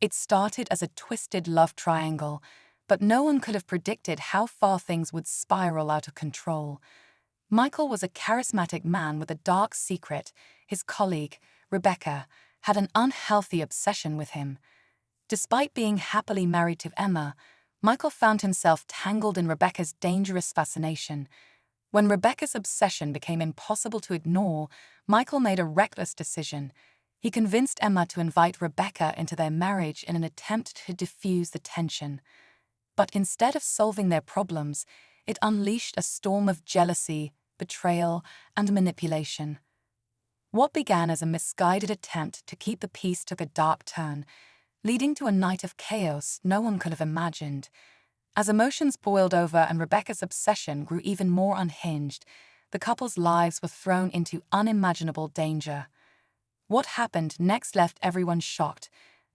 It started as a twisted love triangle, but no one could have predicted how far things would spiral out of control. Michael was a charismatic man with a dark secret. His colleague, Rebecca, had an unhealthy obsession with him. Despite being happily married to Emma, Michael found himself tangled in Rebecca's dangerous fascination. When Rebecca's obsession became impossible to ignore, Michael made a reckless decision. He convinced Emma to invite Rebecca into their marriage in an attempt to diffuse the tension. But instead of solving their problems, it unleashed a storm of jealousy, betrayal, and manipulation. What began as a misguided attempt to keep the peace took a dark turn, leading to a night of chaos no one could have imagined. As emotions boiled over and Rebecca's obsession grew even more unhinged, the couple's lives were thrown into unimaginable danger. What happened next left everyone shocked.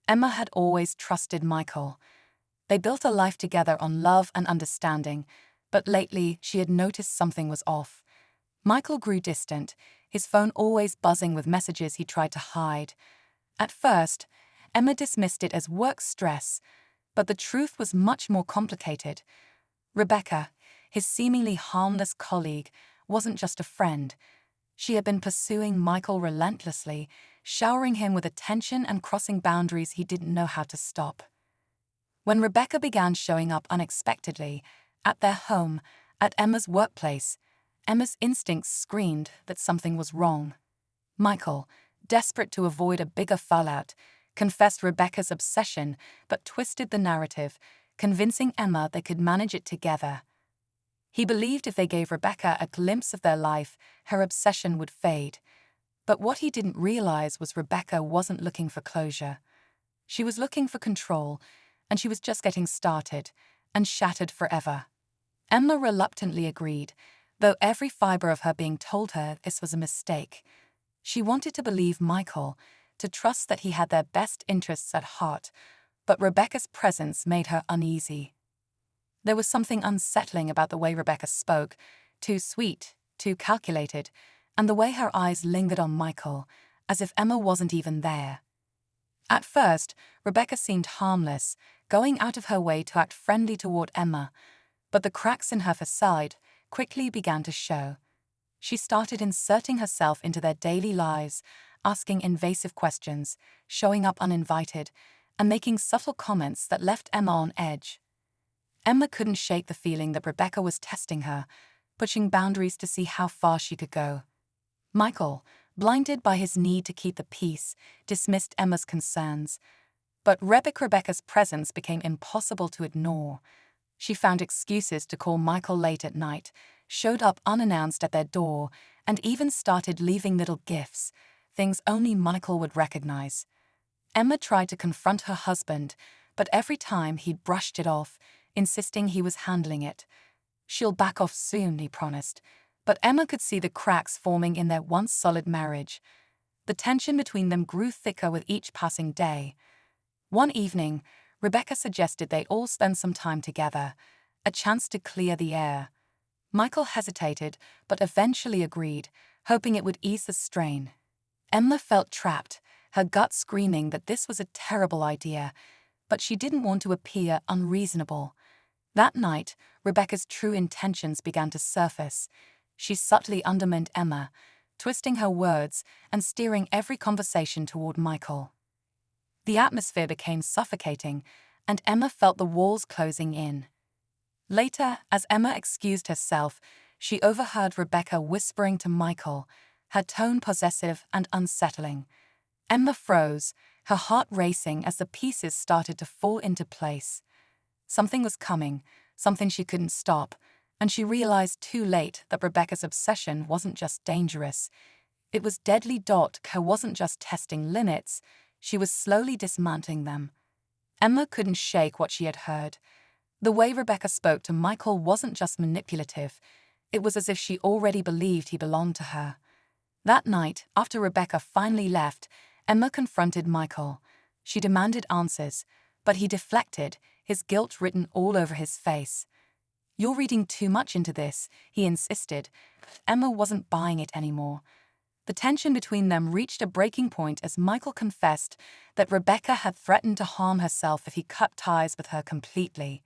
Emma had always trusted Michael. They built a life together on love and understanding, but lately she had noticed something was off. Michael grew distant, his phone always buzzing with messages he tried to hide. At first, Emma dismissed it as work stress, but the truth was much more complicated. Rebecca, his seemingly harmless colleague, wasn't just a friend. She had been pursuing Michael relentlessly, showering him with attention and crossing boundaries he didn't know how to stop. When Rebecca began showing up unexpectedly, at their home, at Emma's workplace, Emma's instincts screamed that something was wrong. Michael, desperate to avoid a bigger fallout, confessed Rebecca's obsession but twisted the narrative, convincing Emma they could manage it together. He believed if they gave Rebecca a glimpse of their life, her obsession would fade. But what he didn't realize was Rebecca wasn't looking for closure. She was looking for control, and she was just getting started, and shattered forever. Emma reluctantly agreed, though every fiber of her being told her this was a mistake. She wanted to believe Michael, to trust that he had their best interests at heart, but Rebecca's presence made her uneasy. There was something unsettling about the way Rebecca spoke, too sweet, too calculated, and the way her eyes lingered on Michael, as if Emma wasn't even there. At first, Rebecca seemed harmless, going out of her way to act friendly toward Emma, but the cracks in her facade quickly began to show. She started inserting herself into their daily lives, asking invasive questions, showing up uninvited, and making subtle comments that left Emma on edge. Emma couldn't shake the feeling that Rebecca was testing her, pushing boundaries to see how far she could go. Michael, blinded by his need to keep the peace, dismissed Emma's concerns. But Rebecca's presence became impossible to ignore. She found excuses to call Michael late at night, showed up unannounced at their door, and even started leaving little gifts, things only Michael would recognize. Emma tried to confront her husband, but every time he'd brushed it off, insisting he was handling it. "She'll back off soon," he promised, but Emma could see the cracks forming in their once solid marriage. The tension between them grew thicker with each passing day. One evening, Rebecca suggested they all spend some time together, a chance to clear the air. Michael hesitated, but eventually agreed, hoping it would ease the strain. Emma felt trapped, her gut screaming that this was a terrible idea, but she didn't want to appear unreasonable. That night, Rebecca's true intentions began to surface. She subtly undermined Emma, twisting her words and steering every conversation toward Michael. The atmosphere became suffocating, and Emma felt the walls closing in. Later, as Emma excused herself, she overheard Rebecca whispering to Michael, her tone possessive and unsettling. Emma froze, her heart racing as the pieces started to fall into place. Something was coming, something she couldn't stop, and she realized too late that Rebecca's obsession wasn't just dangerous. It was deadly. Her wasn't just testing limits, she was slowly dismantling them. Emma couldn't shake what she had heard. The way Rebecca spoke to Michael wasn't just manipulative, it was as if she already believed he belonged to her. That night, after Rebecca finally left, Emma confronted Michael. She demanded answers, but he deflected, his guilt written all over his face. "You're reading too much into this," he insisted. Emma wasn't buying it anymore. The tension between them reached a breaking point as Michael confessed that Rebecca had threatened to harm herself if he cut ties with her completely.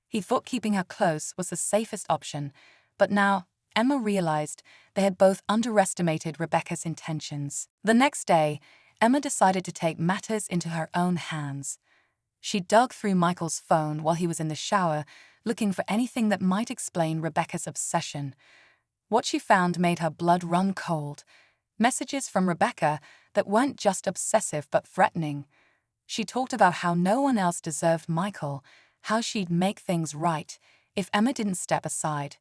He thought keeping her close was the safest option, but now Emma realized they had both underestimated Rebecca's intentions. The next day, Emma decided to take matters into her own hands. She dug through Michael's phone while he was in the shower, looking for anything that might explain Rebecca's obsession. What she found made her blood run cold. Messages from Rebecca that weren't just obsessive but threatening. She talked about how no one else deserved Michael, how she'd make things right if Emma didn't step aside.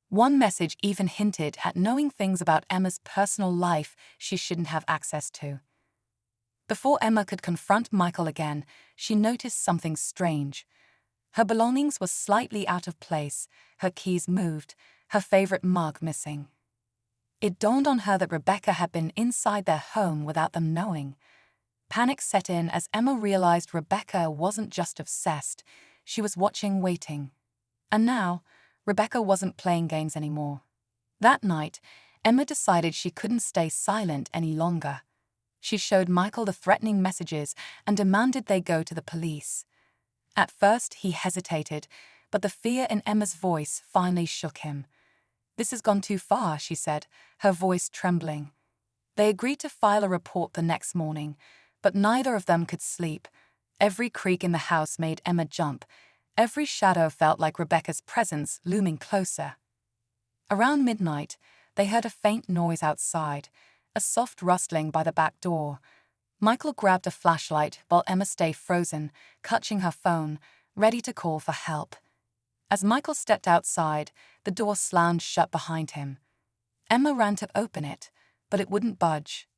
One message even hinted at knowing things about Emma's personal life she shouldn't have access to. Before Emma could confront Michael again, she noticed something strange. Her belongings were slightly out of place, her keys moved, her favorite mug missing. It dawned on her that Rebecca had been inside their home without them knowing. Panic set in as Emma realized Rebecca wasn't just obsessed, she was watching, waiting. And now, Rebecca wasn't playing games anymore. That night, Emma decided she couldn't stay silent any longer. She showed Michael the threatening messages and demanded they go to the police. At first, he hesitated, but the fear in Emma's voice finally shook him. "This has gone too far," she said, her voice trembling. They agreed to file a report the next morning, but neither of them could sleep. Every creak in the house made Emma jump. Every shadow felt like Rebecca's presence looming closer. Around midnight, they heard a faint noise outside, a soft rustling by the back door. Michael grabbed a flashlight while Emma stayed frozen, clutching her phone, ready to call for help. As Michael stepped outside, the door slammed shut behind him. Emma ran to open it, but it wouldn't budge.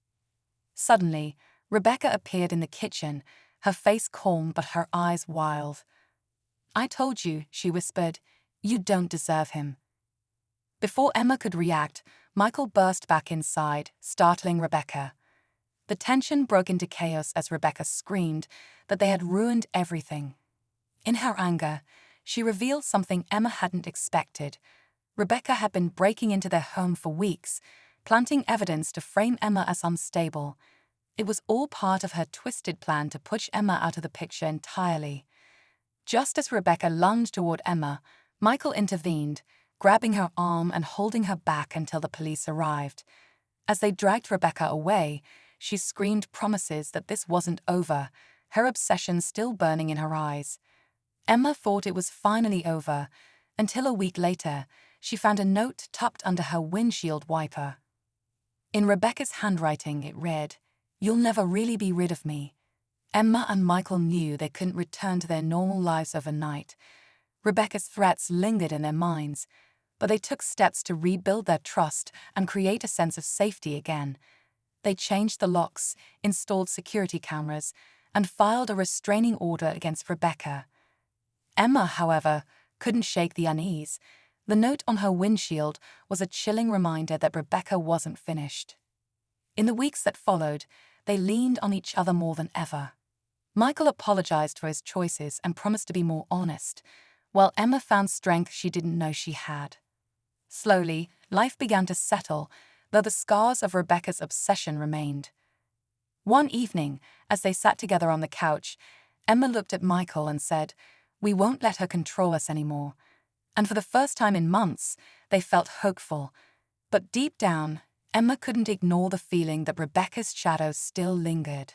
Suddenly, Rebecca appeared in the kitchen, her face calm but her eyes wild. "I told you," she whispered, "you don't deserve him." Before Emma could react, Michael burst back inside, startling Rebecca. The tension broke into chaos as Rebecca screamed that they had ruined everything. In her anger, she revealed something Emma hadn't expected. Rebecca had been breaking into their home for weeks, planting evidence to frame Emma as unstable. It was all part of her twisted plan to push Emma out of the picture entirely. Just as Rebecca lunged toward Emma, Michael intervened, grabbing her arm and holding her back until the police arrived. As they dragged Rebecca away, she screamed promises that this wasn't over, her obsession still burning in her eyes. Emma thought it was finally over, until a week later, she found a note tucked under her windshield wiper. In Rebecca's handwriting, it read, "You'll never really be rid of me." Emma and Michael knew they couldn't return to their normal lives overnight. Rebecca's threats lingered in their minds, but they took steps to rebuild their trust and create a sense of safety again. They changed the locks, installed security cameras, and filed a restraining order against Rebecca. Emma, however, couldn't shake the unease. The note on her windshield was a chilling reminder that Rebecca wasn't finished. In the weeks that followed, they leaned on each other more than ever. Michael apologized for his choices and promised to be more honest, while Emma found strength she didn't know she had. Slowly, life began to settle, though the scars of Rebecca's obsession remained. One evening, as they sat together on the couch, Emma looked at Michael and said, "We won't let her control us anymore." And for the first time in months, they felt hopeful. But deep down, Emma couldn't ignore the feeling that Rebecca's shadow still lingered.